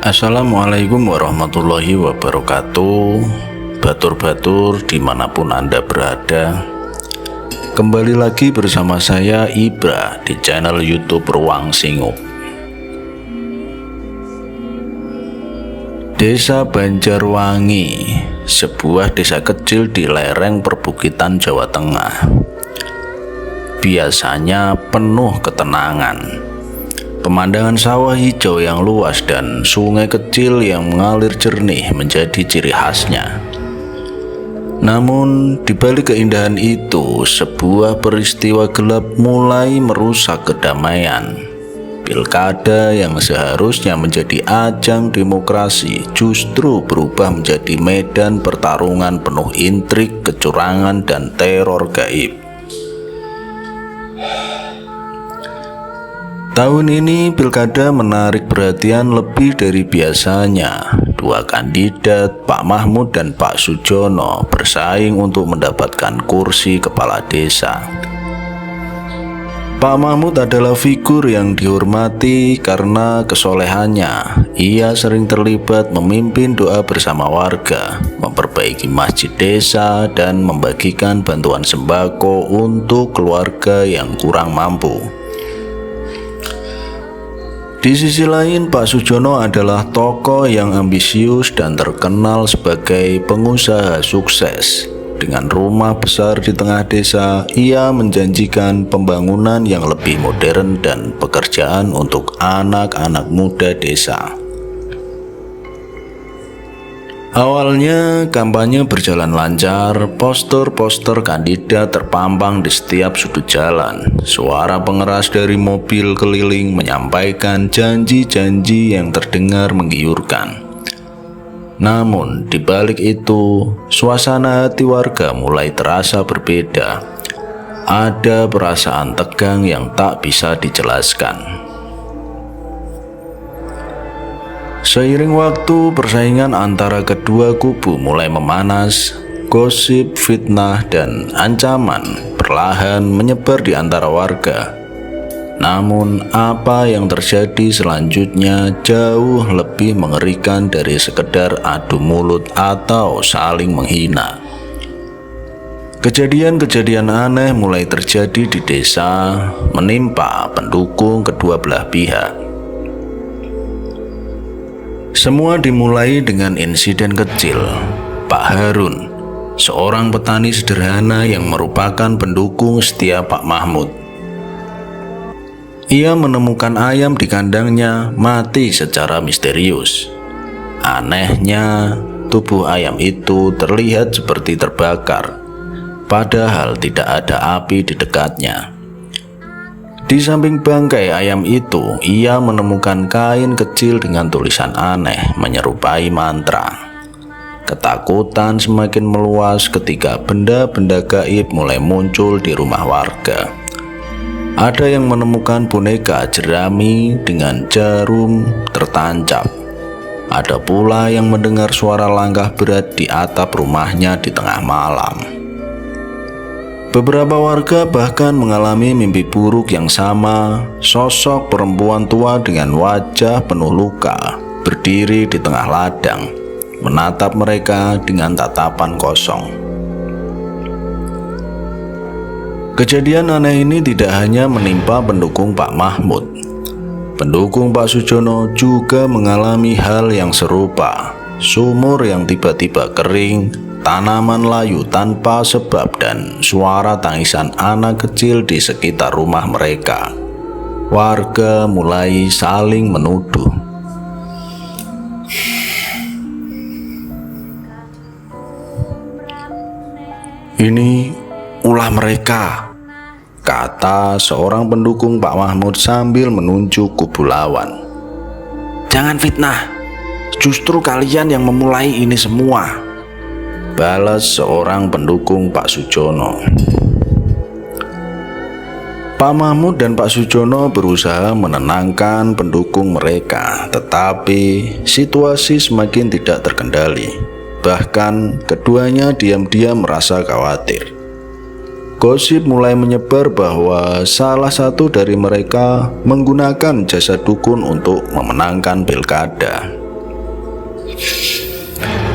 Assalamualaikum warahmatullahi wabarakatuh. Batur-batur dimanapun Anda berada, kembali lagi bersama saya Ibra di channel YouTube Ruang Singuk. Desa Banjarwangi, sebuah desa kecil di lereng perbukitan Jawa Tengah, biasanya penuh ketenangan. Pemandangan sawah hijau yang luas dan sungai kecil yang mengalir jernih menjadi ciri khasnya. Namun, di balik keindahan itu, sebuah peristiwa gelap mulai merusak kedamaian. Pilkada yang seharusnya menjadi ajang demokrasi justru berubah menjadi medan pertarungan penuh intrik, kecurangan, dan teror gaib. Tahun ini pilkada menarik perhatian lebih dari biasanya. Dua kandidat, Pak Mahmud dan Pak Sujono, bersaing untuk mendapatkan kursi kepala desa. Pak Mahmud adalah figur yang dihormati karena kesolehannya. Ia sering terlibat memimpin doa bersama warga, memperbaiki masjid desa, dan membagikan bantuan sembako untuk keluarga yang kurang mampu. Di sisi lain, Pak Sujono adalah tokoh yang ambisius dan terkenal sebagai pengusaha sukses. Dengan rumah besar di tengah desa, ia menjanjikan pembangunan yang lebih modern dan pekerjaan untuk anak-anak muda desa. Awalnya kampanye berjalan lancar, poster-poster kandidat terpampang di setiap sudut jalan. Suara pengeras dari mobil keliling menyampaikan janji-janji yang terdengar menggiurkan. Namun, di balik itu, suasana hati warga mulai terasa berbeda. Ada perasaan tegang yang tak bisa dijelaskan. Seiring waktu, persaingan antara kedua kubu mulai memanas. Gosip, fitnah, dan ancaman perlahan menyebar di antara warga. Namun, apa yang terjadi selanjutnya jauh lebih mengerikan dari sekedar adu mulut atau saling menghina. Kejadian-kejadian aneh mulai terjadi di desa, menimpa pendukung kedua belah pihak. Semua dimulai dengan insiden kecil. Pak Harun, seorang petani sederhana yang merupakan pendukung setia Pak Mahmud. Ia menemukan ayam di kandangnya mati secara misterius. Anehnya, tubuh ayam itu terlihat seperti terbakar, padahal tidak ada api di dekatnya. Di samping bangkai ayam itu, ia menemukan kain kecil dengan tulisan aneh menyerupai mantra. Ketakutan semakin meluas ketika benda-benda gaib mulai muncul di rumah warga. Ada yang menemukan boneka jerami dengan jarum tertancap. Ada pula yang mendengar suara langkah berat di atap rumahnya di tengah malam. Beberapa warga bahkan mengalami mimpi buruk yang sama. Sosok perempuan tua dengan wajah penuh luka berdiri di tengah ladang, menatap mereka dengan tatapan kosong. Kejadian aneh ini tidak hanya menimpa pendukung Pak Mahmud. Pendukung Pak Sujono juga mengalami hal yang serupa. Sumur yang tiba-tiba kering, tanaman layu tanpa sebab, dan suara tangisan anak kecil di sekitar rumah mereka. Warga mulai saling menuduh. Ini ulah mereka, kata seorang pendukung Pak Mahmud sambil menunjuk kubu lawan. Jangan fitnah, justru kalian yang memulai ini semua, balas seorang pendukung Pak Sujono. Pak Mahmud dan Pak Sujono berusaha menenangkan pendukung mereka, tetapi situasi semakin tidak terkendali. Bahkan keduanya diam-diam merasa khawatir. Gosip mulai menyebar bahwa salah satu dari mereka menggunakan jasa dukun untuk memenangkan pilkada.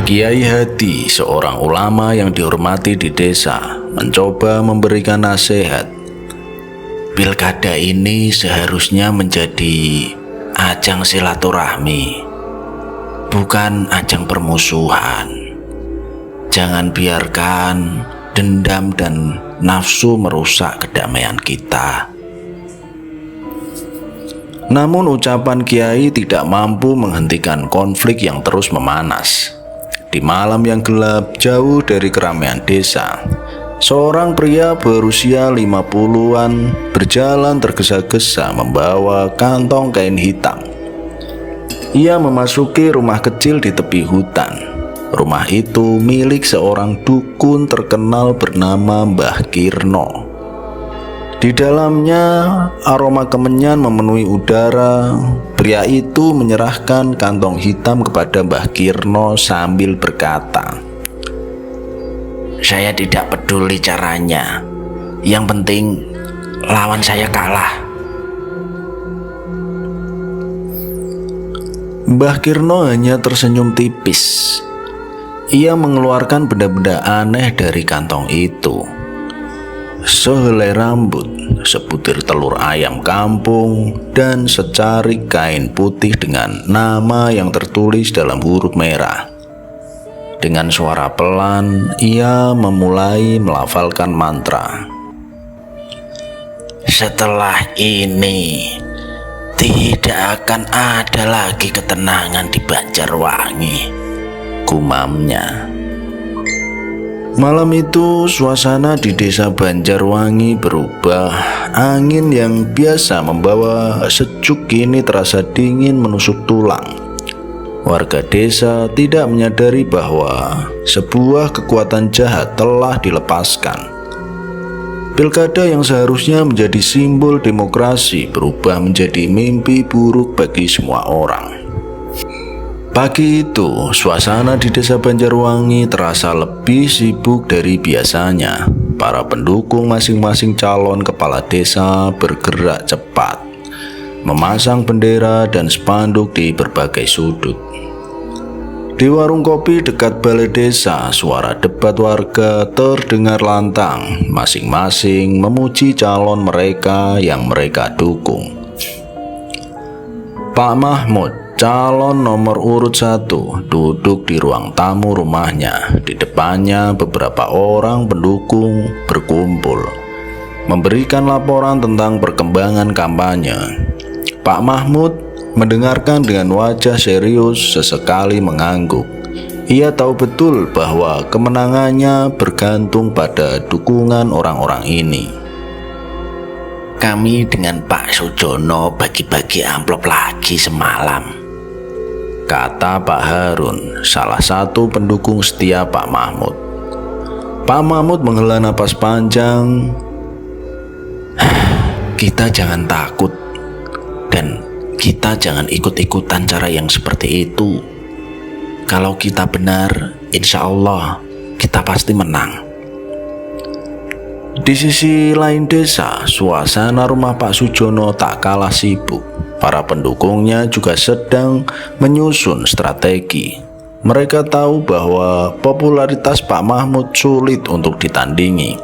Kiai Hadi, seorang ulama yang dihormati di desa, mencoba memberikan nasihat. Pilkada ini seharusnya menjadi ajang silaturahmi, bukan ajang permusuhan. Jangan biarkan dendam dan nafsu merusak kedamaian kita. Namun ucapan Kiai tidak mampu menghentikan konflik yang terus memanas. Di malam yang gelap, jauh dari keramaian desa, seorang pria berusia 50-an berjalan tergesa-gesa membawa kantong kain hitam. Ia memasuki rumah kecil di tepi hutan. Rumah itu milik seorang dukun terkenal bernama Mbah Kirno. Di dalamnya aroma kemenyan memenuhi udara. Pria itu menyerahkan kantong hitam kepada Mbah Kirno sambil berkata, "Saya tidak peduli caranya. Yang penting lawan saya kalah." Mbah Kirno hanya tersenyum tipis. Ia mengeluarkan benda-benda aneh dari kantong itu. Sehelai rambut, sebutir telur ayam kampung, dan secarik kain putih dengan nama yang tertulis dalam huruf merah. Dengan suara pelan, ia memulai melafalkan mantra. "Setelah ini, tidak akan ada lagi ketenangan di Banjarwangi," gumamnya. Malam itu suasana di desa Banjarwangi berubah. Angin yang biasa membawa sejuk kini terasa dingin menusuk tulang. Warga desa tidak menyadari bahwa sebuah kekuatan jahat telah dilepaskan. Pilkada yang seharusnya menjadi simbol demokrasi berubah menjadi mimpi buruk bagi semua orang. Pagi itu, suasana di desa Banjarwangi terasa lebih sibuk dari biasanya. Para pendukung masing-masing calon kepala desa bergerak cepat, memasang bendera dan spanduk di berbagai sudut. Di warung kopi dekat balai desa, suara debat warga terdengar lantang, masing-masing memuji calon mereka yang mereka dukung. Pak Mahmud, calon nomor urut 1, duduk di ruang tamu rumahnya. Di depannya beberapa orang pendukung berkumpul, memberikan laporan tentang perkembangan kampanye. Pak Mahmud mendengarkan dengan wajah serius, sesekali mengangguk. Ia tahu betul bahwa kemenangannya bergantung pada dukungan orang-orang ini. "Kami dengan Pak Sujono bagi-bagi amplop lagi semalam," kata Pak Harun, salah satu pendukung setia Pak Mahmud. Pak Mahmud menghela napas panjang. "Kita jangan takut, dan kita jangan ikut-ikutan cara yang seperti itu. Kalau kita benar, insya Allah kita pasti menang." Di sisi lain desa, suasana rumah Pak Sujono tak kalah sibuk. Para pendukungnya juga sedang menyusun strategi. Mereka tahu bahwa popularitas Pak Mahmud sulit untuk ditandingi.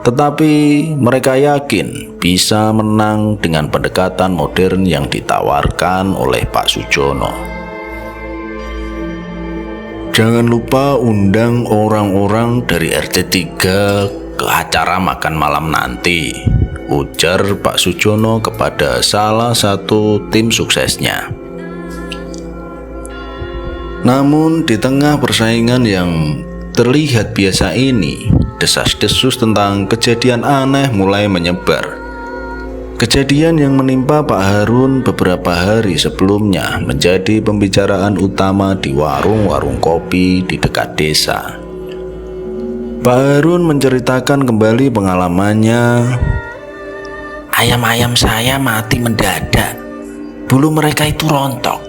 Tetapi mereka yakin bisa menang dengan pendekatan modern yang ditawarkan oleh Pak Sujono. "Jangan lupa undang orang-orang dari RT 3 ke acara makan malam nanti," ujar Pak Sujono kepada salah satu tim suksesnya. Namun di tengah persaingan yang terlihat biasa ini, desas-desus tentang kejadian aneh mulai menyebar. Kejadian yang menimpa Pak Harun beberapa hari sebelumnya menjadi pembicaraan utama di warung-warung kopi di dekat desa. Pak Harun menceritakan kembali pengalamannya. "Ayam-ayam saya mati mendadak. Bulu mereka itu rontok.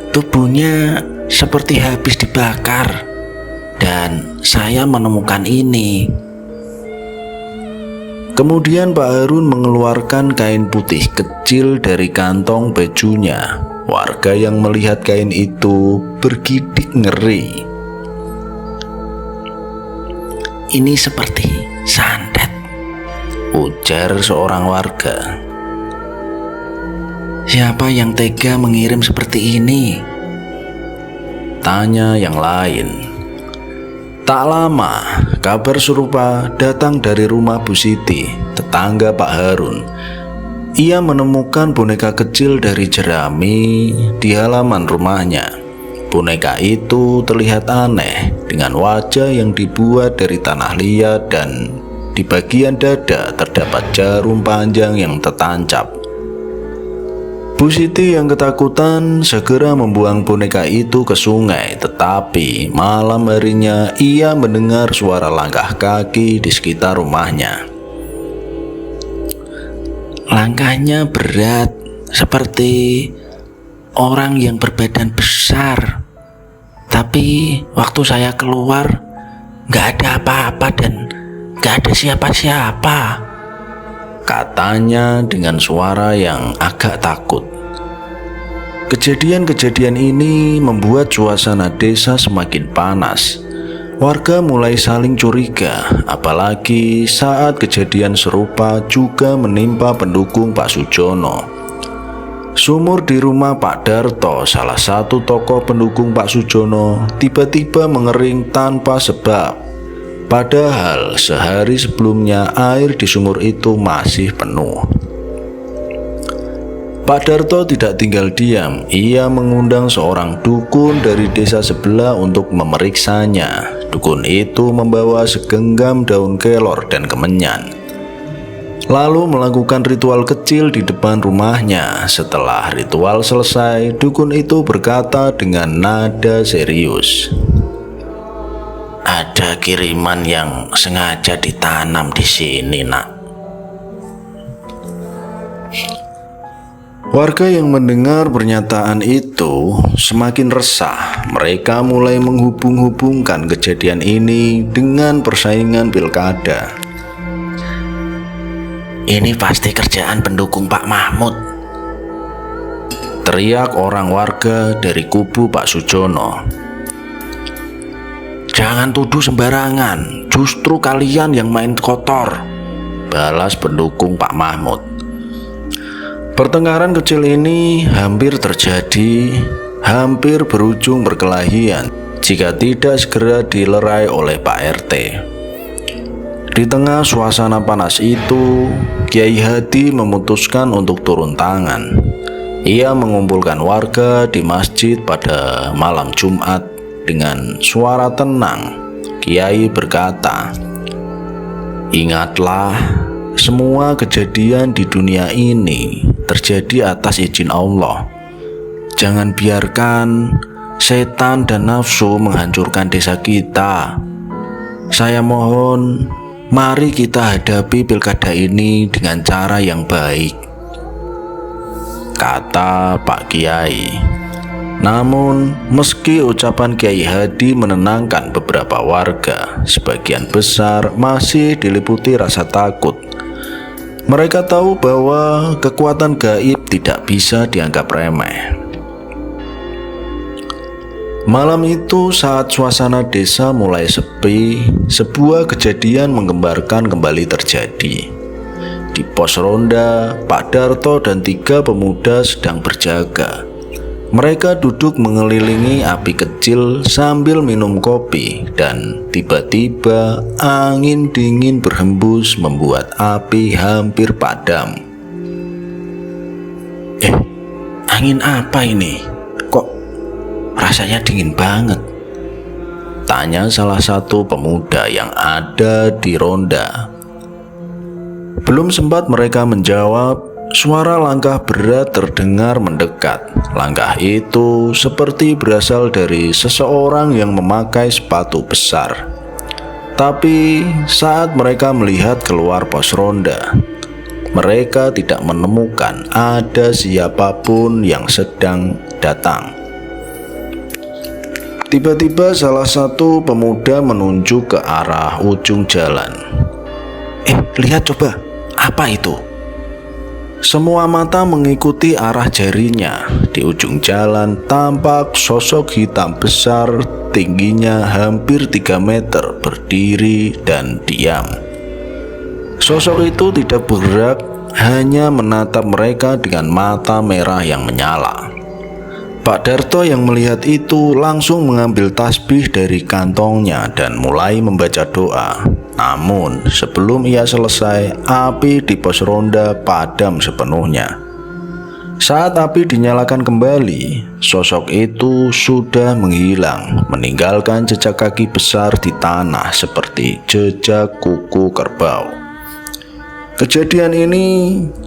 Tubuhnya seperti habis dibakar. Dan saya menemukan ini." Kemudian Pak Harun mengeluarkan kain putih kecil dari kantong bajunya. Warga yang melihat kain itu bergidik ngeri. "Ini seperti santet," ujar seorang warga. "Siapa yang tega mengirim seperti ini?" tanya yang lain. Tak lama, kabar serupa datang dari rumah Bu Siti, tetangga Pak Harun. Ia menemukan boneka kecil dari jerami di halaman rumahnya. Boneka itu terlihat aneh dengan wajah yang dibuat dari tanah liat dan di bagian dada terdapat jarum panjang yang tertancap. Bu Siti yang ketakutan segera membuang boneka itu ke sungai, tetapi malam harinya ia mendengar suara langkah kaki di sekitar rumahnya. Langkahnya berat, seperti orang yang berbadan besar. Tapi waktu saya keluar, gak ada apa-apa dan gak ada siapa-siapa, katanya dengan suara yang agak takut. Kejadian-kejadian ini membuat suasana desa semakin panas. Warga mulai saling curiga, apalagi saat kejadian serupa juga menimpa pendukung Pak Sujono. Sumur di rumah Pak Darto, salah satu tokoh pendukung Pak Sujono, tiba-tiba mengering tanpa sebab. Padahal sehari sebelumnya air di sumur itu masih penuh. Pak Darto tidak tinggal diam. Ia mengundang seorang dukun dari desa sebelah untuk memeriksanya. Dukun itu membawa segenggam daun kelor dan kemenyan, lalu melakukan ritual kecil di depan rumahnya. Setelah ritual selesai, dukun itu berkata dengan nada serius, "Ada kiriman yang sengaja ditanam di sini, Nak." Warga yang mendengar pernyataan itu semakin resah. Mereka mulai menghubung-hubungkan kejadian ini dengan persaingan pilkada. "Ini pasti kerjaan pendukung Pak Mahmud," teriak orang warga dari kubu Pak Sujono. "Jangan tuduh sembarangan, justru kalian yang main kotor," balas pendukung Pak Mahmud. Pertengkaran kecil ini hampir terjadi, hampir berujung perkelahian jika tidak segera dilerai oleh Pak RT. Di tengah suasana panas itu, Kiai Hadi memutuskan untuk turun tangan. Ia mengumpulkan warga di masjid pada malam Jumat. Dengan suara tenang, Kiai berkata, "Ingatlah, semua kejadian di dunia ini terjadi atas izin Allah. Jangan biarkan setan dan nafsu menghancurkan desa kita. Saya mohon, mari kita hadapi pilkada ini dengan cara yang baik," kata Pak Kiai. Namun, meski ucapan Kiai Hadi menenangkan beberapa warga, sebagian besar masih diliputi rasa takut. Mereka tahu bahwa kekuatan gaib tidak bisa dianggap remeh. Malam itu, saat suasana desa mulai sepi, sebuah kejadian menggembarkan kembali terjadi. Di pos ronda, Pak Darto dan 3 pemuda sedang berjaga. Mereka duduk mengelilingi api kecil sambil minum kopi, dan tiba-tiba angin dingin berhembus membuat api hampir padam. Angin apa ini? Kok rasanya dingin banget?" tanya salah satu pemuda yang ada di ronda. Belum sempat mereka menjawab, suara langkah berat terdengar mendekat. Langkah itu seperti berasal dari seseorang yang memakai sepatu besar. Tapi saat mereka melihat keluar pos ronda, mereka tidak menemukan ada siapapun yang sedang datang. Tiba-tiba salah satu pemuda menunjuk ke arah ujung jalan. Lihat coba, apa itu?" Semua mata mengikuti arah jarinya. Di ujung jalan tampak sosok hitam besar, tingginya hampir 3 meter, berdiri dan diam. Sosok itu tidak bergerak, hanya menatap mereka dengan mata merah yang menyala. Pak Darto yang melihat itu langsung mengambil tasbih dari kantongnya dan mulai membaca doa. Namun sebelum ia selesai, api di pos ronda padam sepenuhnya. Saat api dinyalakan kembali, sosok itu sudah menghilang, meninggalkan jejak kaki besar di tanah seperti jejak kuku kerbau. Kejadian ini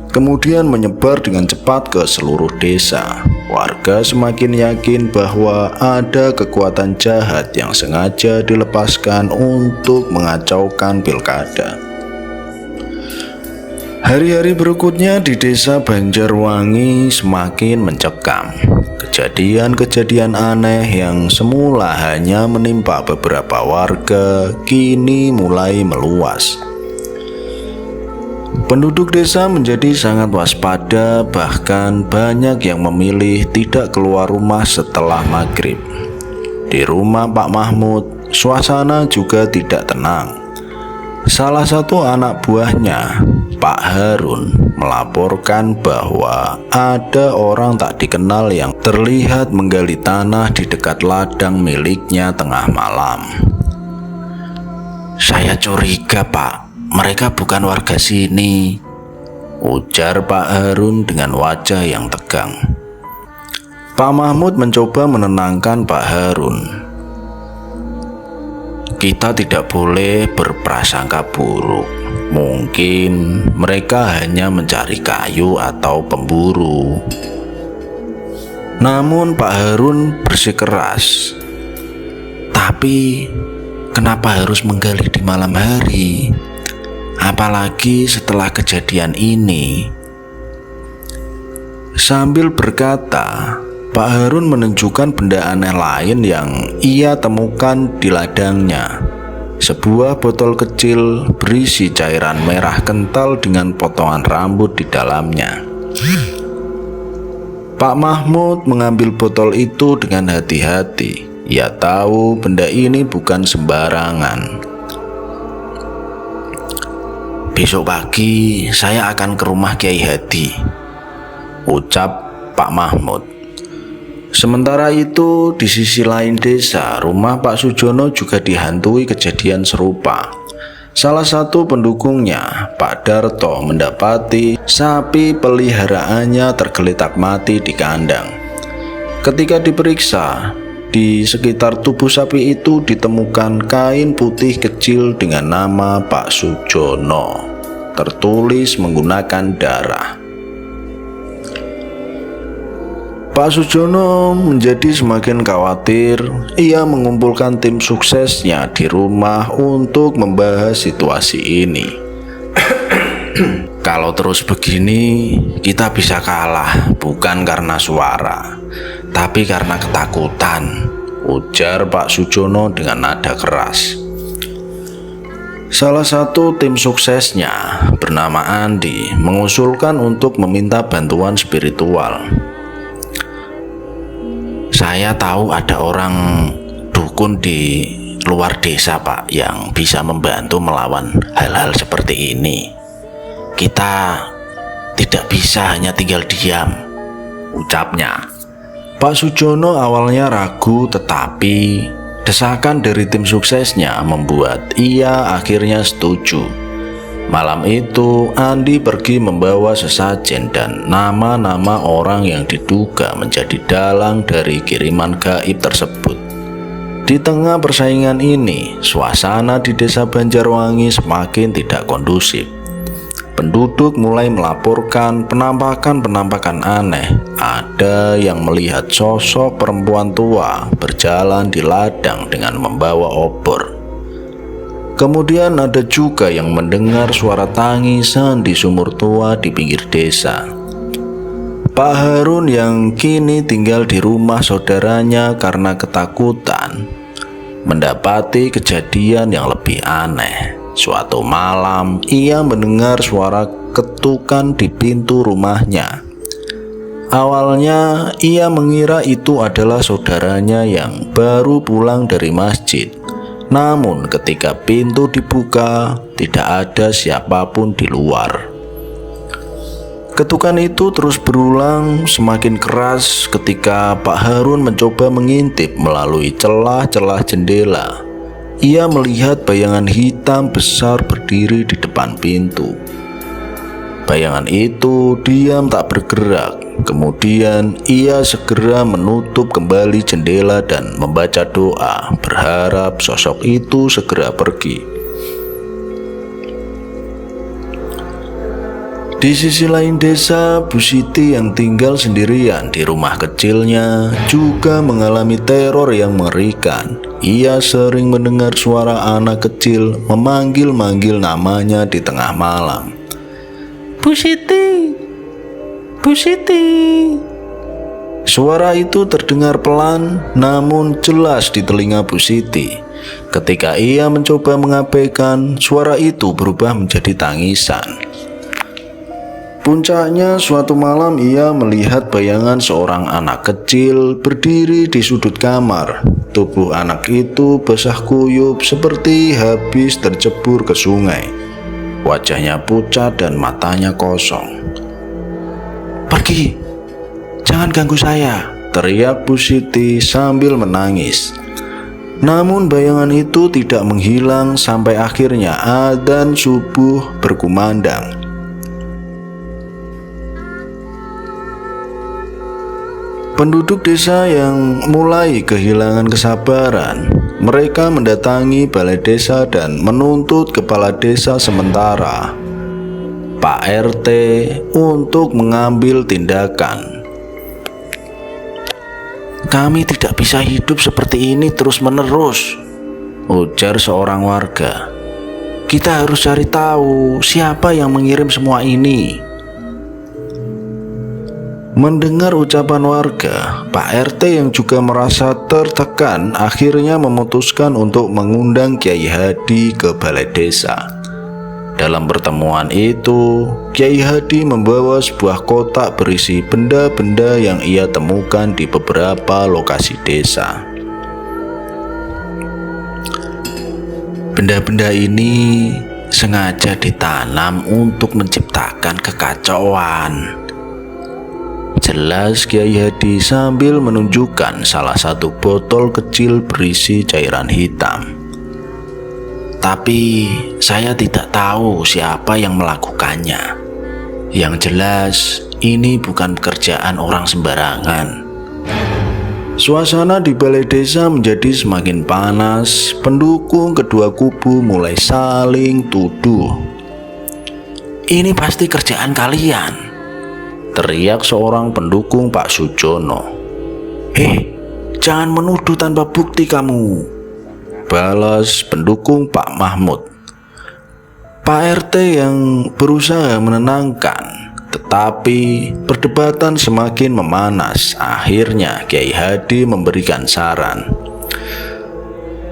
kemudian menyebar dengan cepat ke seluruh desa. Warga semakin yakin bahwa ada kekuatan jahat yang sengaja dilepaskan untuk mengacaukan pilkada. Hari-hari berikutnya di desa Banjarwangi semakin mencekam. Kejadian-kejadian aneh yang semula hanya menimpa beberapa warga kini mulai meluas. Penduduk desa menjadi sangat waspada, bahkan banyak yang memilih tidak keluar rumah setelah maghrib. Di rumah Pak Mahmud, suasana juga tidak tenang. Salah satu anak buahnya, Pak Harun, melaporkan bahwa ada orang tak dikenal yang terlihat menggali tanah di dekat ladang miliknya tengah malam. "Saya curiga, Pak. Mereka bukan warga sini," ujar Pak Harun dengan wajah yang tegang. Pak Mahmud mencoba menenangkan Pak Harun. "Kita tidak boleh berprasangka buruk. Mungkin mereka hanya mencari kayu atau pemburu." Namun Pak Harun bersikeras. "Tapi kenapa harus menggali di malam hari? Apalagi setelah kejadian ini?" Sambil berkata, Pak Harun menunjukkan benda aneh lain yang ia temukan di ladangnya. Sebuah botol kecil berisi cairan merah kental dengan potongan rambut di dalamnya. Pak Mahmud mengambil botol itu dengan hati-hati. Ia tahu benda ini bukan sembarangan. "Besok pagi saya akan ke rumah Kiai Hadi," ucap Pak Mahmud. Sementara itu, di sisi lain desa, rumah Pak Sujono juga dihantui kejadian serupa. Salah satu pendukungnya, Pak Darto, mendapati sapi peliharaannya tergeletak mati di kandang. Ketika diperiksa, di sekitar tubuh sapi itu ditemukan kain putih kecil dengan nama Pak Sujono, tertulis menggunakan darah. Pak Sujono menjadi semakin khawatir. Ia mengumpulkan tim suksesnya di rumah untuk membahas situasi ini. "Kalau terus begini, kita bisa kalah, bukan karena suara, tapi karena ketakutan," ujar Pak Sujono dengan nada keras. Salah satu tim suksesnya bernama Andi mengusulkan untuk meminta bantuan spiritual. "Saya tahu ada orang dukun di luar desa, Pak, yang bisa membantu melawan hal-hal seperti ini. Kita tidak bisa hanya tinggal diam," ucapnya. Pak Sujono awalnya ragu, tetapi desakan dari tim suksesnya membuat ia akhirnya setuju. Malam itu, Andi pergi membawa sesajen dan nama-nama orang yang diduga menjadi dalang dari kiriman gaib tersebut. Di tengah persaingan ini, suasana di desa Banjarwangi semakin tidak kondusif. Penduduk mulai melaporkan penampakan-penampakan aneh. Ada yang melihat sosok perempuan tua berjalan di ladang dengan membawa obor. Kemudian ada juga yang mendengar suara tangisan di sumur tua di pinggir desa. Pak Harun yang kini tinggal di rumah saudaranya karena ketakutan, mendapati kejadian yang lebih aneh. Suatu malam, ia mendengar suara ketukan di pintu rumahnya. Awalnya, ia mengira itu adalah saudaranya yang baru pulang dari masjid. Namun, ketika pintu dibuka, tidak ada siapapun di luar. Ketukan itu terus berulang, semakin keras ketika Pak Harun mencoba mengintip melalui celah-celah jendela. Ia melihat bayangan hitam besar berdiri di depan pintu. Bayangan itu diam tak bergerak. Kemudian ia segera menutup kembali jendela dan membaca doa, berharap sosok itu segera pergi. Di sisi lain desa, Bu Siti yang tinggal sendirian di rumah kecilnya juga mengalami teror yang mengerikan. Ia sering mendengar suara anak kecil memanggil-manggil namanya di tengah malam. Bu Siti, Bu Siti. Suara itu terdengar pelan namun jelas di telinga Bu Siti. Ketika ia mencoba mengabaikan, suara itu berubah menjadi tangisan. Puncaknya, suatu malam ia melihat bayangan seorang anak kecil berdiri di sudut kamar. Tubuh anak itu basah kuyup seperti habis tercebur ke sungai. Wajahnya pucat dan matanya kosong. "Pergi, jangan ganggu saya," teriak Bu Siti sambil menangis. Namun bayangan itu tidak menghilang sampai akhirnya adzan subuh berkumandang. Penduduk desa yang mulai kehilangan kesabaran, mereka mendatangi balai desa dan menuntut kepala desa sementara, Pak RT, untuk mengambil tindakan. "Kami tidak bisa hidup seperti ini terus-menerus," ujar seorang warga. "Kita harus cari tahu siapa yang mengirim semua ini." Mendengar ucapan warga, Pak RT yang juga merasa tertekan akhirnya memutuskan untuk mengundang Kiai Hadi ke balai desa. Dalam pertemuan itu, Kiai Hadi membawa sebuah kotak berisi benda-benda yang ia temukan di beberapa lokasi desa. Benda-benda ini sengaja ditanam untuk menciptakan kekacauan, jelas Kiai Hadi sambil menunjukkan salah satu botol kecil berisi cairan hitam. "Tapi saya tidak tahu siapa yang melakukannya. Yang jelas ini bukan pekerjaan orang sembarangan." Suasana di balai desa menjadi semakin panas. Pendukung kedua kubu mulai saling tuduh. "Ini pasti kerjaan kalian," teriak seorang pendukung Pak Sujono. Jangan menuduh tanpa bukti kamu," balas pendukung Pak Mahmud. Pak RT yang berusaha menenangkan, tetapi perdebatan semakin memanas. Akhirnya Kiai Hadi memberikan saran.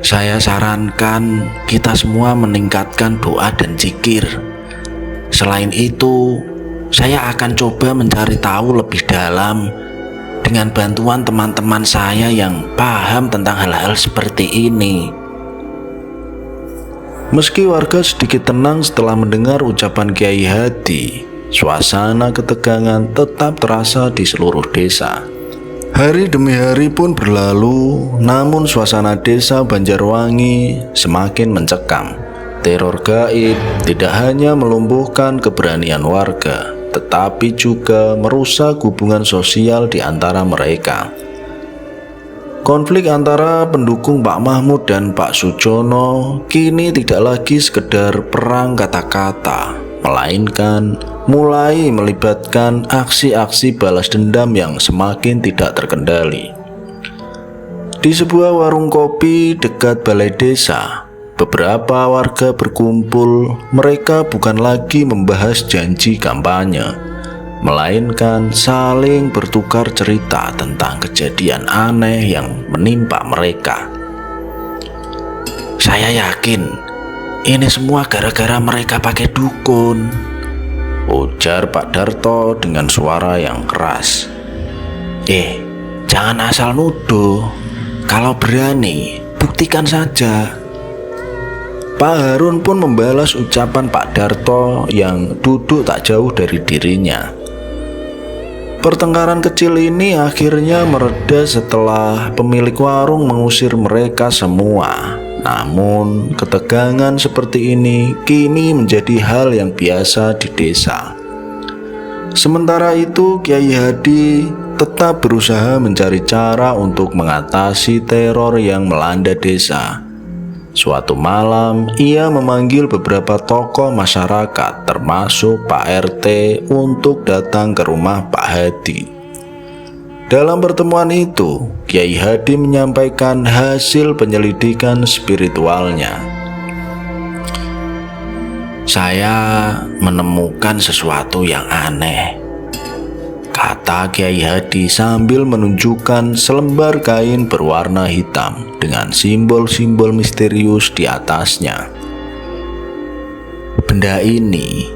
"Saya sarankan kita semua meningkatkan doa dan zikir. Selain itu, saya akan coba mencari tahu lebih dalam dengan bantuan teman-teman saya yang paham tentang hal-hal seperti ini." Meski warga sedikit tenang setelah mendengar ucapan Kiai Hadi, suasana ketegangan tetap terasa di seluruh desa. Hari demi hari pun berlalu, namun suasana desa Banjarwangi semakin mencekam. Teror gaib tidak hanya melumpuhkan keberanian warga, tetapi juga merusak hubungan sosial di antara mereka. Konflik antara pendukung Pak Mahmud dan Pak Sujono kini tidak lagi sekedar perang kata-kata, melainkan mulai melibatkan aksi-aksi balas dendam yang semakin tidak terkendali. Di sebuah warung kopi dekat balai desa, beberapa warga berkumpul. Mereka bukan lagi membahas janji kampanye, melainkan saling bertukar cerita tentang kejadian aneh yang menimpa mereka. "Saya yakin Ini semua gara-gara mereka pakai dukun, ujar Pak Darto dengan suara yang keras. Jangan asal nuduh. Kalau berani, buktikan saja. Pak Harun pun membalas ucapan Pak Darto yang duduk tak jauh dari dirinya. Pertengkaran kecil ini akhirnya mereda setelah pemilik warung mengusir mereka semua. Namun, ketegangan seperti ini kini menjadi hal yang biasa di desa. Sementara itu, Kiai Hadi tetap berusaha mencari cara untuk mengatasi teror yang melanda desa. Suatu malam, ia memanggil beberapa tokoh masyarakat, termasuk Pak RT, untuk datang ke rumah Pak Hadi. Dalam pertemuan itu, Kiai Hadi menyampaikan hasil penyelidikan spiritualnya. Saya menemukan sesuatu yang aneh, kata Kiai Hadi sambil menunjukkan selembar kain berwarna hitam dengan simbol-simbol misterius di atasnya. Benda ini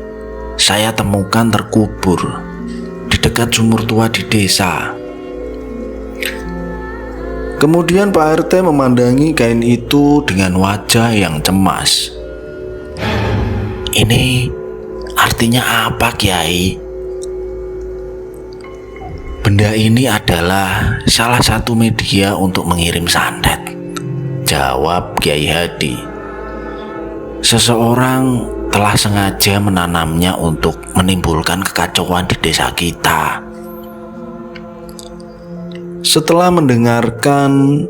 saya temukan terkubur di dekat sumur tua di desa. Kemudian Pak RT memandangi kain itu dengan wajah yang cemas. Ini artinya apa, Kiai? Benda ini adalah salah satu media untuk mengirim santet, jawab Kiai Hadi. Seseorang telah sengaja menanamnya untuk menimbulkan kekacauan di desa kita. Setelah mendengarkan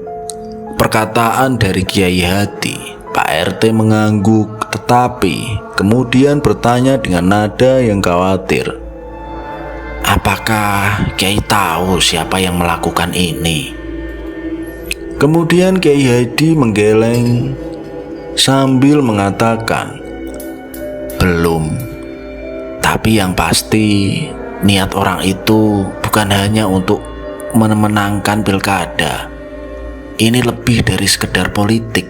perkataan dari Kiai Hadi, Pak RT mengangguk tetapi kemudian bertanya dengan nada yang khawatir. Apakah Kiai tahu siapa yang melakukan ini? Kemudian Kiai Hadi menggeleng sambil mengatakan, belum. Tapi yang pasti niat orang itu bukan hanya untuk memenangkan pilkada. Ini lebih dari sekedar politik.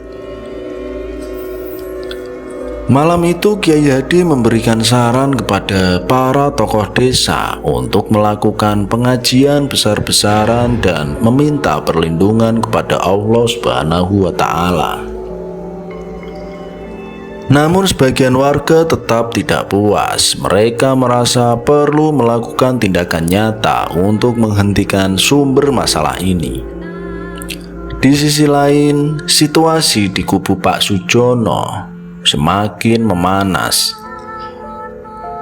Malam itu Kiai Hadi memberikan saran kepada para tokoh desa untuk melakukan pengajian besar-besaran dan meminta perlindungan kepada Allah Subhanahu wa Ta'ala. Namun sebagian warga tetap tidak puas. Mereka merasa perlu melakukan tindakan nyata untuk menghentikan sumber masalah ini. Di sisi lain, situasi di kubu Pak Sujono semakin memanas.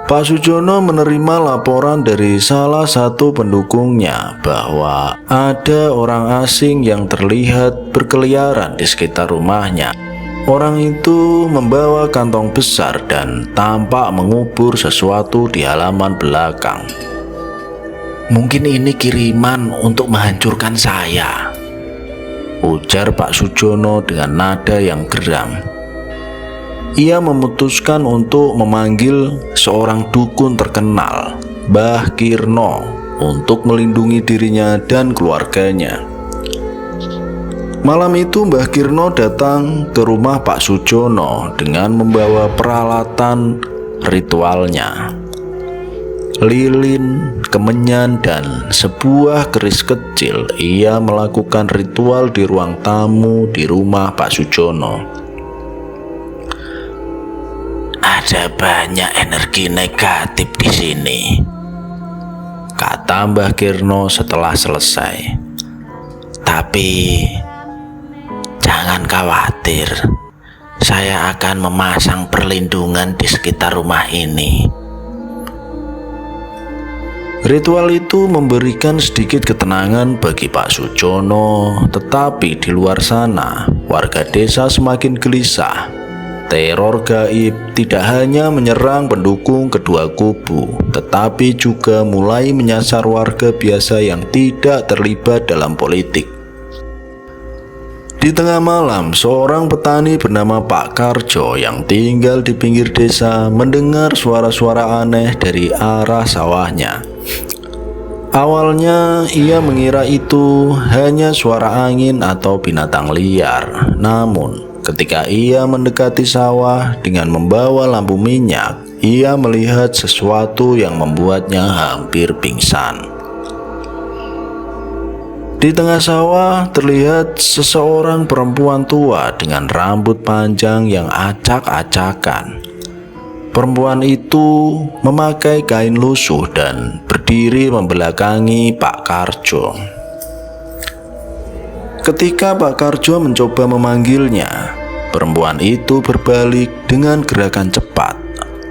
Pak Sujono menerima laporan dari salah satu pendukungnya bahwa ada orang asing yang terlihat berkeliaran di sekitar rumahnya. Orang itu membawa kantong besar dan tampak mengubur sesuatu di halaman belakang. Mungkin ini kiriman untuk menghancurkan saya, ujar Pak Sujono dengan nada yang geram. Ia memutuskan untuk memanggil seorang dukun terkenal, Mbah Kirno, untuk melindungi dirinya dan keluarganya. Malam itu Mbah Kirno datang ke rumah Pak Sujono dengan membawa peralatan ritualnya. Lilin, kemenyan, dan sebuah keris kecil. Ia melakukan ritual di ruang tamu di rumah Pak Sujono. Ada banyak energi negatif di sini, kata Mbah Kirno setelah selesai. Tapi jangan khawatir, saya akan memasang perlindungan di sekitar rumah ini. Ritual itu memberikan sedikit ketenangan bagi Pak Sujono, tetapi di luar sana, warga desa semakin gelisah. Teror gaib tidak hanya menyerang pendukung kedua kubu, tetapi juga mulai menyasar warga biasa yang tidak terlibat dalam politik. Di tengah malam, seorang petani bernama Pak Karjo yang tinggal di pinggir desa mendengar suara-suara aneh dari arah sawahnya. Awalnya ia mengira itu hanya suara angin atau binatang liar. Namun Ketika ia mendekati sawah dengan membawa lampu minyak, ia melihat sesuatu yang membuatnya hampir pingsan. Di tengah sawah terlihat seseorang perempuan tua dengan rambut panjang yang acak-acakan. Perempuan itu memakai kain lusuh dan berdiri membelakangi Pak Karjo. Ketika Pak Karjo mencoba memanggilnya, perempuan itu berbalik dengan gerakan cepat.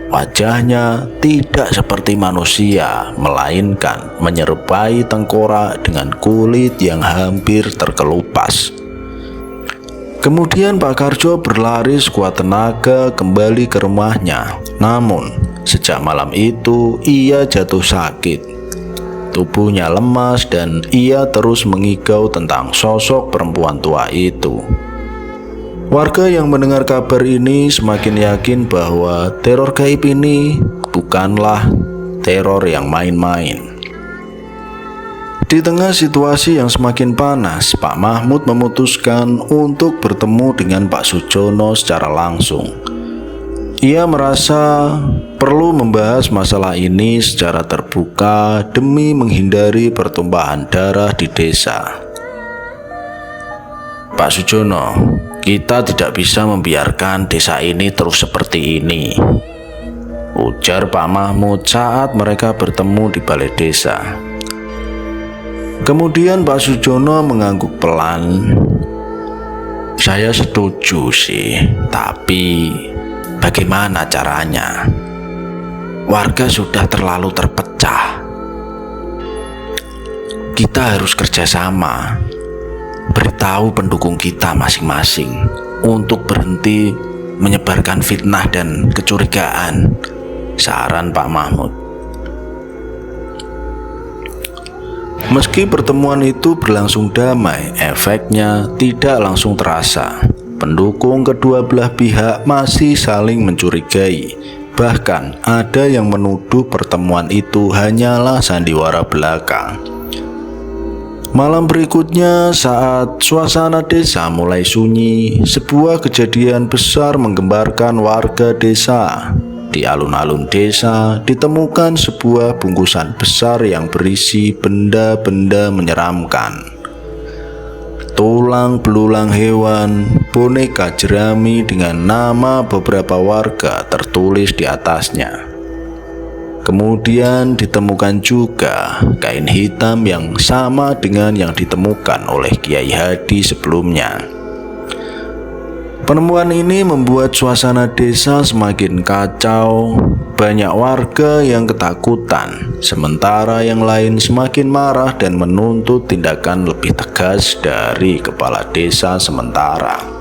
Wajahnya tidak seperti manusia, melainkan menyerupai tengkorak dengan kulit yang hampir terkelupas. Kemudian Pak Karjo berlari sekuat tenaga kembali ke rumahnya. Namun, sejak malam itu ia jatuh sakit. Tubuhnya lemas dan ia terus mengigau tentang sosok perempuan tua itu. Warga yang mendengar kabar ini semakin yakin bahwa teror gaib ini bukanlah teror yang main-main. Di tengah situasi yang semakin panas, Pak Mahmud memutuskan untuk bertemu dengan Pak Sujono secara langsung. Ia merasa perlu membahas masalah ini secara terbuka demi menghindari pertumpahan darah di desa. Pak Sujono, kita tidak bisa membiarkan desa ini terus seperti ini, ujar Pak Mahmud saat mereka bertemu di balai desa. Kemudian Pak Sujono mengangguk pelan. Saya setuju sih, tapi bagaimana caranya? Warga sudah terlalu terpecah. Kita harus kerjasama. Beritahu pendukung kita masing-masing untuk berhenti menyebarkan fitnah dan kecurigaan, saran Pak Mahmud. Meski pertemuan itu berlangsung damai, efeknya tidak langsung terasa. Pendukung kedua belah pihak masih saling mencurigai. Bahkan ada yang menuduh pertemuan itu hanyalah sandiwara belaka. Malam berikutnya, saat suasana desa mulai sunyi, sebuah kejadian besar menggemparkan warga desa. Di alun-alun desa ditemukan sebuah bungkusan besar yang berisi benda-benda menyeramkan. Tulang belulang hewan, boneka jerami dengan nama beberapa warga tertulis di atasnya. Kemudian ditemukan juga kain hitam yang sama dengan yang ditemukan oleh Kiai Hadi sebelumnya. Penemuan ini membuat suasana desa semakin kacau. Banyak warga yang ketakutan, sementara yang lain semakin marah dan menuntut tindakan lebih tegas dari kepala desa sementara.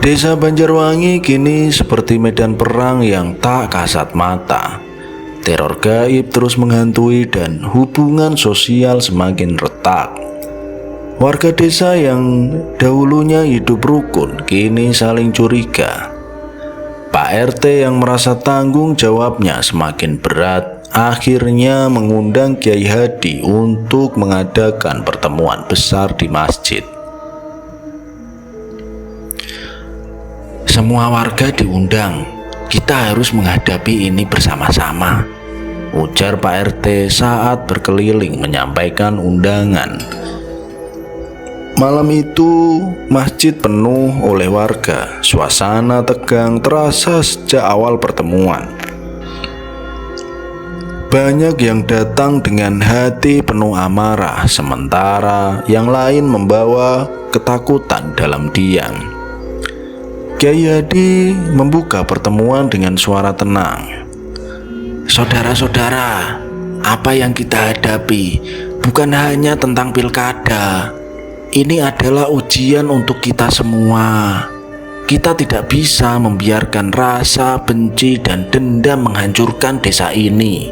Desa Banjarwangi kini seperti medan perang yang tak kasat mata. Teror gaib terus menghantui dan hubungan sosial semakin retak. Warga desa yang dahulunya hidup rukun kini saling curiga. Pak RT yang merasa tanggung jawabnya semakin berat akhirnya mengundang Kiai Hadi untuk mengadakan pertemuan besar di masjid. Semua warga diundang, kita harus menghadapi ini bersama-sama, ujar Pak RT saat berkeliling menyampaikan undangan. Malam itu, masjid penuh oleh warga. Suasana tegang terasa sejak awal pertemuan. Banyak yang datang dengan hati penuh amarah, sementara yang lain membawa ketakutan dalam diam. Kiai Hadi membuka pertemuan dengan suara tenang. Saudara-saudara, apa yang kita hadapi bukan hanya tentang pilkada. Ini adalah ujian untuk kita semua. Kita tidak bisa membiarkan rasa benci dan dendam menghancurkan desa ini.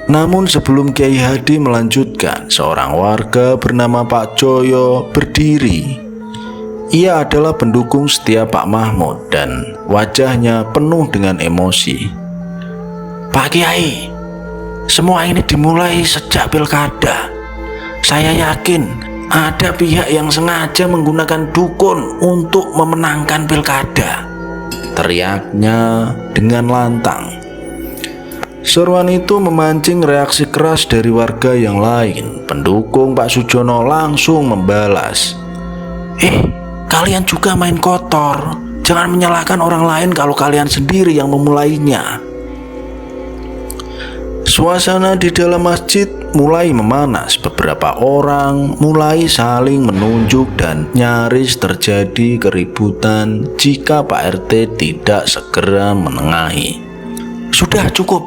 Namun sebelum Kiai Hadi melanjutkan, seorang warga bernama Pak Joyo berdiri. Ia adalah pendukung setia Pak Mahmud dan wajahnya penuh dengan emosi. Pak Kiai, semua ini dimulai sejak pilkada. Saya yakin ada pihak yang sengaja menggunakan dukun untuk memenangkan pilkada, teriaknya dengan lantang. Seruan itu memancing reaksi keras dari warga yang lain. Pendukung Pak Sujono langsung membalas, kalian juga main kotor. Jangan menyalahkan orang lain kalau kalian sendiri yang memulainya. Suasana di dalam masjid mulai memanas. Beberapa orang mulai saling menunjuk dan nyaris terjadi keributan jika Pak RT tidak segera menengahi. Sudah cukup.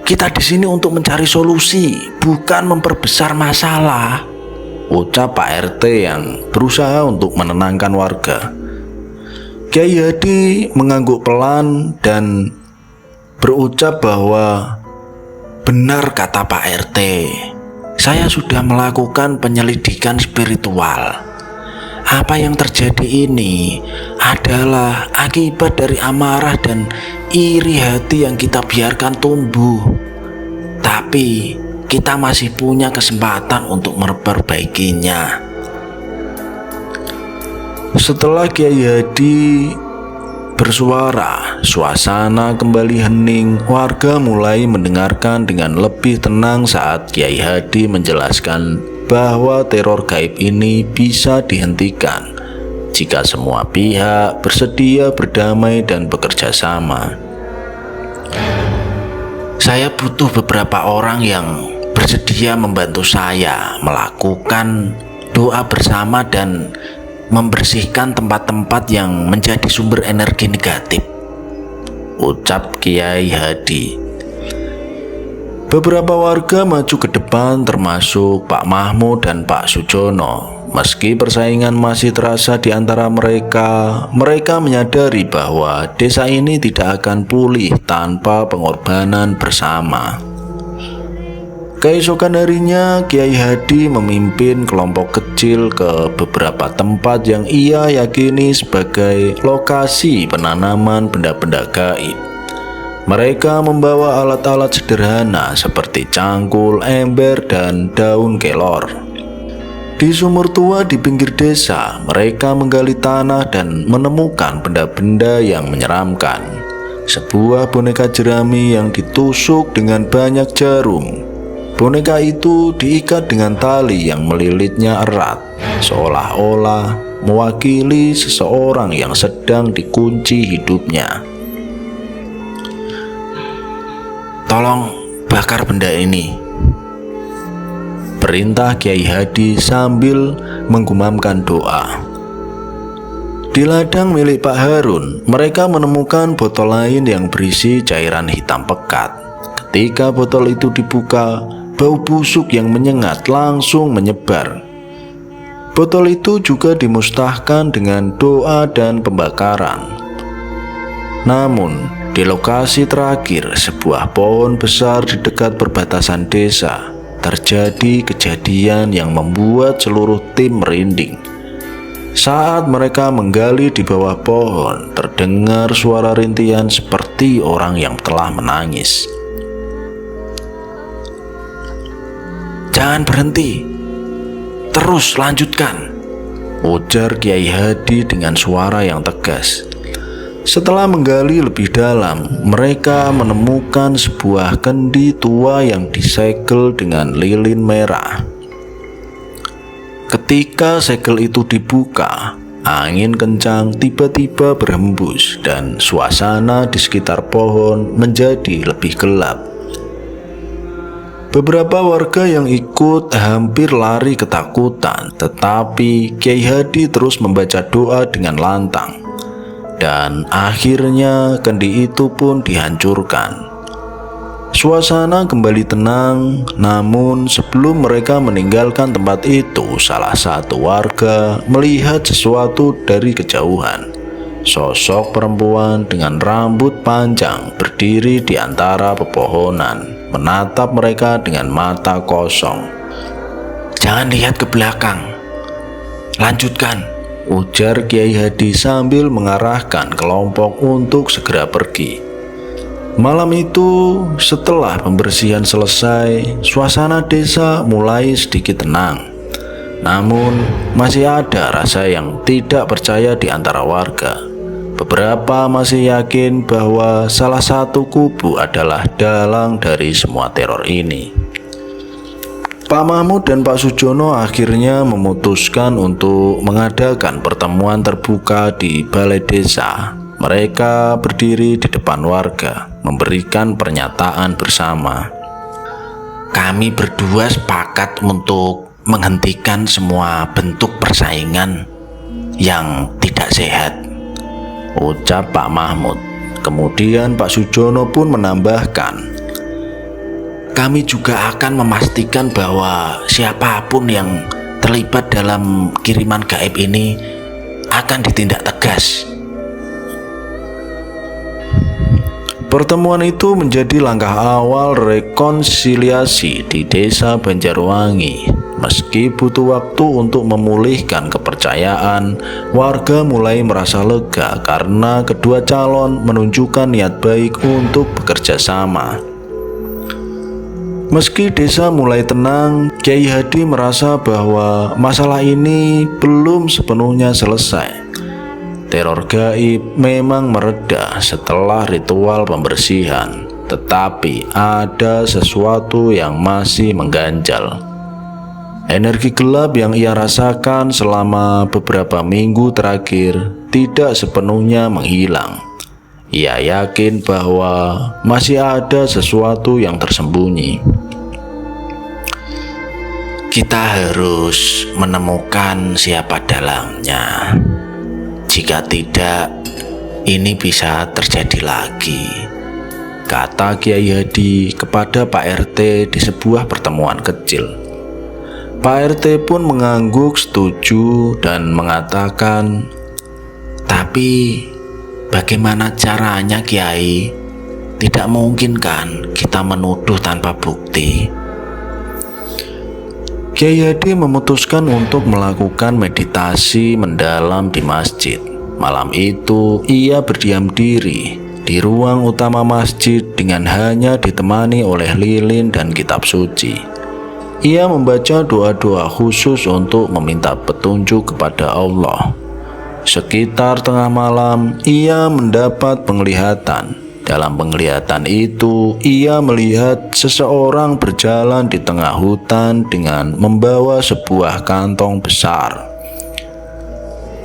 Kita di sini untuk mencari solusi, bukan memperbesar masalah, ucap Pak RT yang berusaha untuk menenangkan warga. Kiai Hadi mengangguk pelan dan berucap bahwa benar kata Pak RT. Saya sudah melakukan penyelidikan spiritual. Apa yang terjadi ini adalah akibat dari amarah dan iri hati yang kita biarkan tumbuh. Tapi kita masih punya kesempatan untuk memperbaikinya. Setelah Kiai Hadi bersuara, suasana kembali hening. Warga mulai mendengarkan dengan lebih tenang saat Kiai Hadi menjelaskan bahwa teror gaib ini bisa dihentikan jika semua pihak bersedia berdamai dan bekerja sama. Saya butuh beberapa orang yang bersedia membantu saya melakukan doa bersama dan membersihkan tempat-tempat yang menjadi sumber energi negatif, ucap Kiai Hadi. Beberapa warga maju ke depan termasuk Pak Mahmud dan Pak Sujono. Meski persaingan masih terasa di antara mereka, mereka menyadari bahwa desa ini tidak akan pulih tanpa pengorbanan bersama. Keesokan harinya, Kiai Hadi memimpin kelompok kecil ke beberapa tempat yang ia yakini sebagai lokasi penanaman benda-benda gaib. Mereka membawa alat-alat sederhana seperti cangkul, ember, dan daun kelor. Di sumur tua di pinggir desa, mereka menggali tanah dan menemukan benda-benda yang menyeramkan. Sebuah boneka jerami yang ditusuk dengan banyak jarum. Boneka itu diikat dengan tali yang melilitnya erat, seolah-olah mewakili seseorang yang sedang dikunci hidupnya. Tolong bakar benda ini, perintah Kiai Hadi sambil menggumamkan doa. Di ladang milik Pak Harun, mereka menemukan botol lain yang berisi cairan hitam pekat. Ketika botol itu dibuka, bau busuk yang menyengat langsung menyebar. Botol itu juga dimusnahkan dengan doa dan pembakaran. Namun, di lokasi terakhir, sebuah pohon besar di dekat perbatasan desa, terjadi kejadian yang membuat seluruh tim merinding. Saat mereka menggali di bawah pohon, terdengar suara rintihan seperti orang yang telah menangis. Jangan berhenti, terus lanjutkan, ujar Kiai Hadi dengan suara yang tegas. Setelah menggali lebih dalam, mereka menemukan sebuah kendi tua yang disegel dengan lilin merah. Ketika segel itu dibuka, angin kencang tiba-tiba berhembus dan suasana di sekitar pohon menjadi lebih gelap. Beberapa warga yang ikut hampir lari ketakutan, tetapi Kiai Hadi terus membaca doa dengan lantang. Dan akhirnya kendi itu pun dihancurkan. Suasana kembali tenang, namun sebelum mereka meninggalkan tempat itu, salah satu warga melihat sesuatu dari kejauhan. Sosok perempuan dengan rambut panjang berdiri di antara pepohonan, menatap mereka dengan mata kosong. Jangan lihat ke belakang, lanjutkan, ujar Kiai Hadi sambil mengarahkan kelompok untuk segera pergi. Malam itu, setelah pembersihan selesai, suasana desa mulai sedikit tenang. Namun, masih ada rasa yang tidak percaya di antara warga. Beberapa masih yakin bahwa salah satu kubu adalah dalang dari semua teror ini. Pak Mahmud dan Pak Sujono akhirnya memutuskan untuk mengadakan pertemuan terbuka di balai desa. Mereka berdiri di depan warga, memberikan pernyataan bersama. Kami berdua sepakat untuk menghentikan semua bentuk persaingan yang tidak sehat, ucap Pak Mahmud. Kemudian Pak Sujono pun menambahkan, kami juga akan memastikan bahwa siapapun yang terlibat dalam kiriman gaib ini akan ditindak tegas. Pertemuan itu menjadi langkah awal rekonsiliasi di desa Banjarwangi. Meski butuh waktu untuk memulihkan kepercayaan, warga mulai merasa lega karena kedua calon menunjukkan niat baik untuk bekerja sama. Meski desa mulai tenang, Kyai Hadi merasa bahwa masalah ini belum sepenuhnya selesai. Teror gaib memang mereda setelah ritual pembersihan, tetapi ada sesuatu yang masih mengganjal. Energi gelap yang ia rasakan selama beberapa minggu terakhir tidak sepenuhnya menghilang. Ia yakin bahwa masih ada sesuatu yang tersembunyi. Kita harus menemukan siapa dalangnya. Jika tidak, ini bisa terjadi lagi, kata Kyai Hadi kepada Pak RT di sebuah pertemuan kecil. Pak RT pun mengangguk setuju dan mengatakan, tapi bagaimana caranya, Kiai? Tidak mungkin kan kita menuduh tanpa bukti. Kyai Hadi memutuskan untuk melakukan meditasi mendalam di masjid. Malam itu ia berdiam diri di ruang utama masjid dengan hanya ditemani oleh lilin dan kitab suci. Ia membaca doa-doa khusus untuk meminta petunjuk kepada Allah. Sekitar tengah malam ia mendapat penglihatan. Dalam penglihatan itu, ia melihat seseorang berjalan di tengah hutan dengan membawa sebuah kantong besar.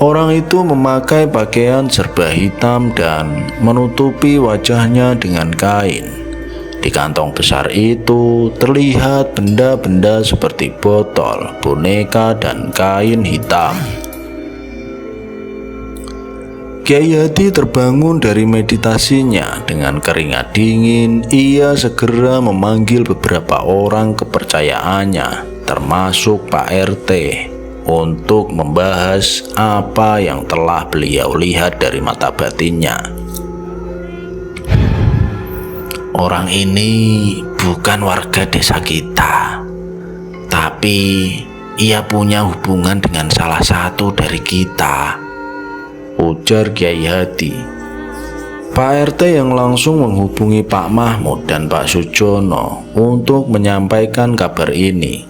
Orang itu memakai pakaian serba hitam dan menutupi wajahnya dengan kain. Di kantong besar itu terlihat benda-benda seperti botol, boneka, dan kain hitam. Kyai Hadi terbangun dari meditasinya. Dengan keringat dingin, ia segera memanggil beberapa orang kepercayaannya, termasuk Pak RT, untuk membahas apa yang telah beliau lihat dari mata batinnya. Orang ini bukan warga desa kita, tapi ia punya hubungan dengan salah satu dari kita, ujar Kyai Hadi. Pak RT yang langsung menghubungi Pak Mahmud dan Pak Sujono untuk menyampaikan kabar ini.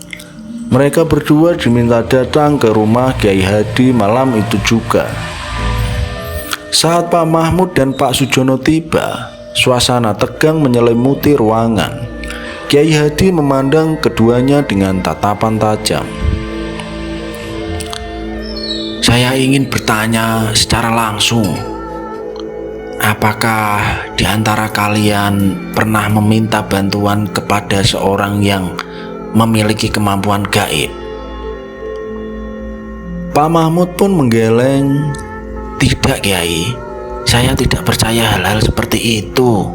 Mereka berdua diminta datang ke rumah Kyai Hadi malam itu juga. Saat Pak Mahmud dan Pak Sujono tiba, suasana tegang menyelimuti ruangan. Kyai Hadi memandang keduanya dengan tatapan tajam. Saya ingin bertanya secara langsung, apakah di antara kalian pernah meminta bantuan kepada seorang yang memiliki kemampuan gaib? Pak Mahmud pun menggeleng. Tidak, Kiai, saya tidak percaya hal-hal seperti itu.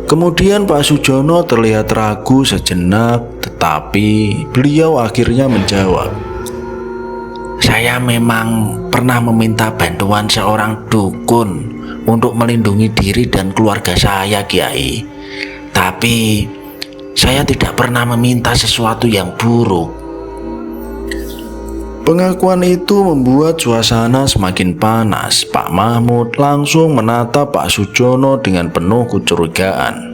Kemudian Pak Sujono terlihat ragu sejenak, tetapi beliau akhirnya menjawab, saya memang pernah meminta bantuan seorang dukun untuk melindungi diri dan keluarga saya, Kiai. Tapi saya tidak pernah meminta sesuatu yang buruk. Pengakuan itu membuat suasana semakin panas. Pak Mahmud langsung menatap Pak Sujono dengan penuh kecurigaan.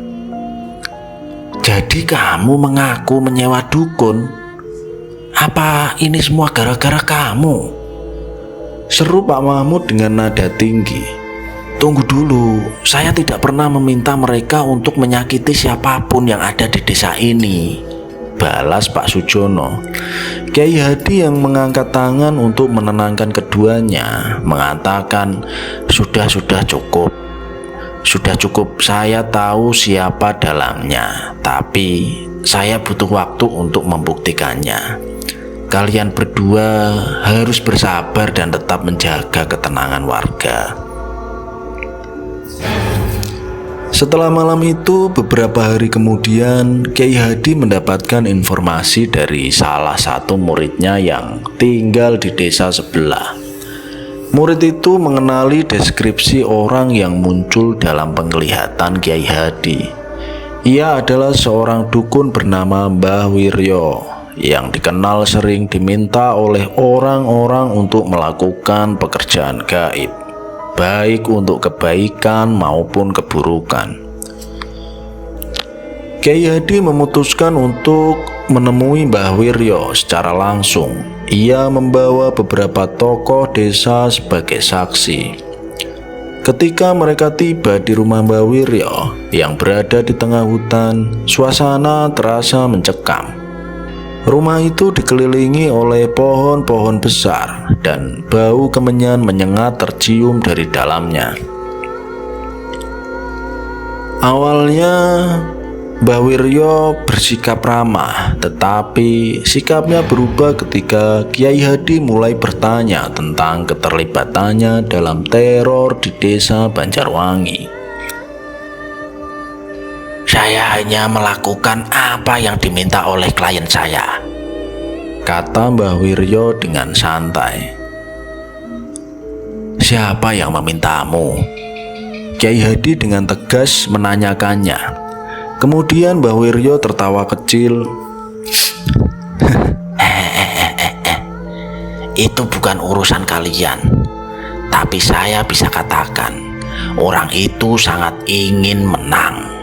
Jadi kamu mengaku menyewa dukun? Apa ini semua gara-gara kamu? Seru Pak Mahmud dengan nada tinggi. Tunggu dulu, saya tidak pernah meminta mereka untuk menyakiti siapapun yang ada di desa ini, balas Pak Sujono. Kiai Hadi yang mengangkat tangan untuk menenangkan keduanya mengatakan, sudah cukup. Sudah cukup, saya tahu siapa dalangnya, tapi saya butuh waktu untuk membuktikannya. Kalian berdua harus bersabar dan tetap menjaga ketenangan warga. Setelah malam itu, beberapa hari kemudian, Kiai Hadi mendapatkan informasi dari salah satu muridnya yang tinggal di desa sebelah. Murid itu mengenali deskripsi orang yang muncul dalam penglihatan Kiai Hadi. Ia adalah seorang dukun bernama Mbah Wiryo yang dikenal sering diminta oleh orang-orang untuk melakukan pekerjaan gaib, baik untuk kebaikan maupun keburukan. Kiai Hadi memutuskan untuk menemui Mbah Wiryo secara langsung. Ia membawa beberapa tokoh desa sebagai saksi. Ketika mereka tiba di rumah Mbah Wiryo yang berada di tengah hutan, suasana terasa mencekam. Rumah itu dikelilingi oleh pohon-pohon besar dan bau kemenyan menyengat tercium dari dalamnya. Awalnya Mbah Wiryo bersikap ramah, tetapi sikapnya berubah ketika Kiai Hadi mulai bertanya tentang keterlibatannya dalam teror di desa Banjarwangi. Saya hanya melakukan apa yang diminta oleh klien saya, kata Mbah Wiryo dengan santai. Siapa yang memintamu? Kiai Hadi dengan tegas menanyakannya. Kemudian Mbah Wiryo tertawa kecil. Itu bukan urusan kalian, tapi saya bisa katakan orang itu sangat ingin menang.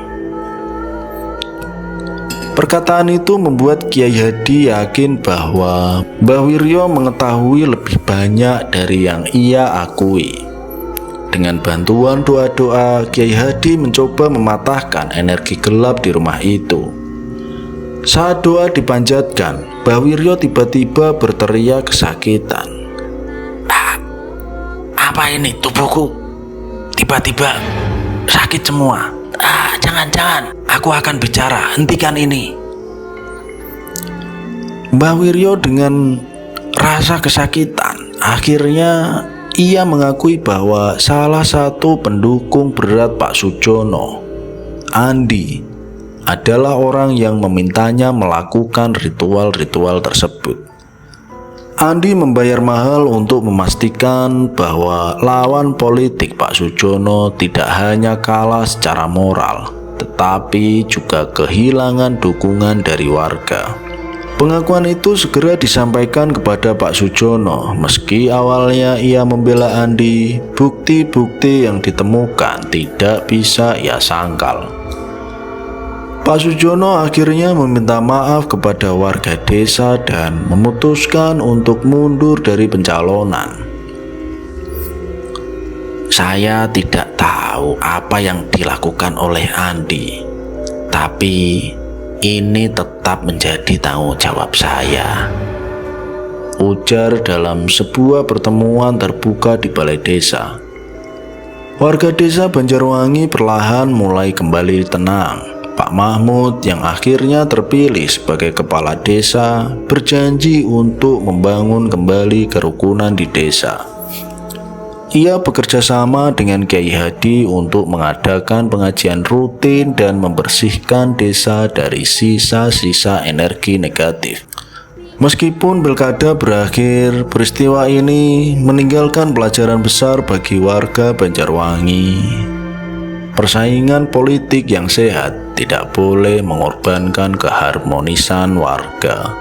Perkataan itu membuat Kiai Hadi yakin bahwa Mbah Wiryo mengetahui lebih banyak dari yang ia akui. Dengan bantuan doa-doa, Kiai Hadi mencoba mematahkan energi gelap di rumah itu. Saat doa dipanjatkan, Mbah Wiryo tiba-tiba berteriak kesakitan. Apa ini, tubuhku tiba-tiba sakit semua. Jangan-jangan aku akan bicara, hentikan ini. Mbah Wiryo dengan rasa kesakitan, akhirnya ia mengakui bahwa salah satu pendukung berat Pak Sujono, Andi, adalah orang yang memintanya melakukan ritual-ritual tersebut. Andi membayar mahal untuk memastikan bahwa lawan politik Pak Sujono tidak hanya kalah secara moral, tetapi juga kehilangan dukungan dari warga. Pengakuan itu segera disampaikan kepada Pak Sujono. Meski awalnya ia membela Andi, bukti-bukti yang ditemukan tidak bisa ia sangkal. Pak Sujono akhirnya meminta maaf kepada warga desa dan memutuskan untuk mundur dari pencalonan. Saya tidak tahu apa yang dilakukan oleh Andi, tapi ini tetap menjadi tanggung jawab saya, ujar dalam sebuah pertemuan terbuka di balai desa. Warga desa Banjarwangi perlahan mulai kembali tenang. Pak Mahmud yang akhirnya terpilih sebagai kepala desa berjanji untuk membangun kembali kerukunan di desa. Ia bekerja sama dengan Kiai Hadi untuk mengadakan pengajian rutin dan membersihkan desa dari sisa-sisa energi negatif. Meskipun pilkada berakhir, peristiwa ini meninggalkan pelajaran besar bagi warga Banjarwangi. Persaingan politik yang sehat tidak boleh mengorbankan keharmonisan warga.